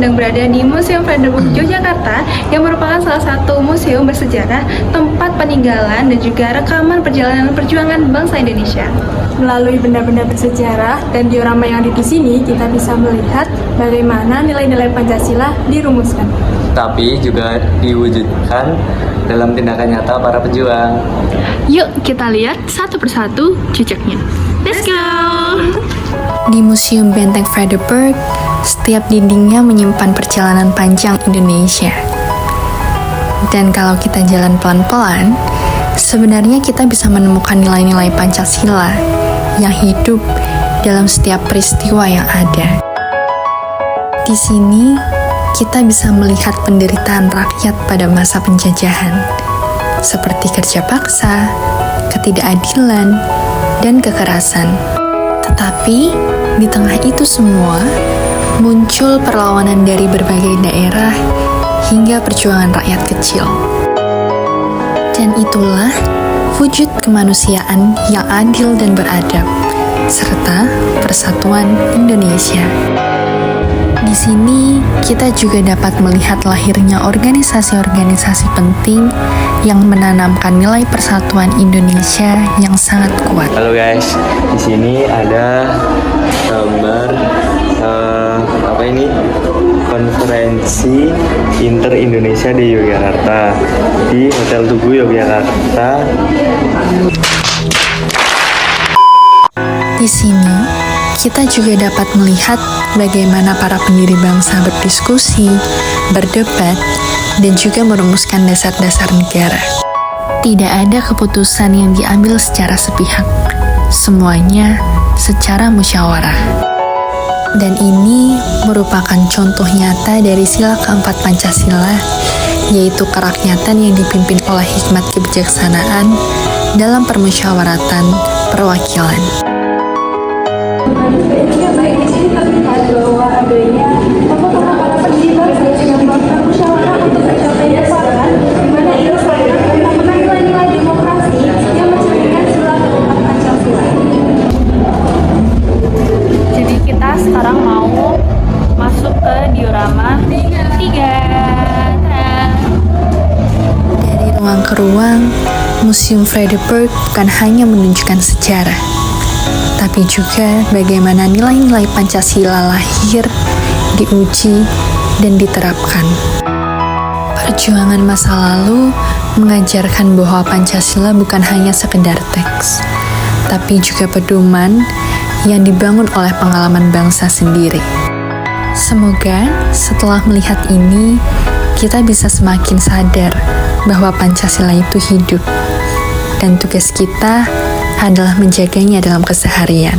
yang berada di Museum Frederick Yogyakarta yang merupakan salah satu museum bersejarah, tempat peninggalan dan juga rekaman perjalanan perjuangan bangsa Indonesia. Melalui benda-benda bersejarah dan diorama yang ada di sini, kita bisa melihat bagaimana nilai-nilai Pancasila dirumuskan. Tapi juga diwujudkan dalam tindakan nyata para pejuang. Yuk kita lihat satu persatu jejaknya. Let's go! Di Museum Benteng Frederick, setiap dindingnya menyimpan perjalanan panjang Indonesia. Dan kalau kita jalan pelan-pelan, sebenarnya kita bisa menemukan nilai-nilai Pancasila yang hidup dalam setiap peristiwa yang ada. Di sini, kita bisa melihat penderitaan rakyat pada masa penjajahan, seperti kerja paksa, ketidakadilan, dan kekerasan. Tetapi, di tengah itu semua, muncul perlawanan dari berbagai daerah hingga perjuangan rakyat kecil. Dan itulah wujud kemanusiaan yang adil dan beradab, serta persatuan Indonesia. Di sini, kita juga dapat melihat lahirnya organisasi-organisasi penting yang menanamkan nilai persatuan Indonesia yang sangat kuat. Halo guys, di sini ada gambar konferensi Inter Indonesia di Yogyakarta, di Hotel Tugu Yogyakarta. Di sini, kita juga dapat melihat bagaimana para pendiri bangsa berdiskusi, berdebat, dan juga merumuskan dasar-dasar negara. Tidak ada keputusan yang diambil secara sepihak, semuanya secara musyawarah. Dan ini merupakan contoh nyata dari sila keempat Pancasila, yaitu kerakyatan yang dipimpin oleh hikmat kebijaksanaan dalam permusyawaratan perwakilan. Jadi kita sekarang mau masuk ke diorama 3. Dari ruang ke ruang, Museum Frederick bukan hanya menunjukkan sejarah, tapi juga bagaimana nilai-nilai Pancasila lahir, diuji, dan diterapkan. Perjuangan masa lalu mengajarkan bahwa Pancasila bukan hanya sekedar teks, tapi juga pedoman yang dibangun oleh pengalaman bangsa sendiri. Semoga setelah melihat ini, kita bisa semakin sadar bahwa Pancasila itu hidup, dan tugas kita adalah menjaganya dalam keseharian.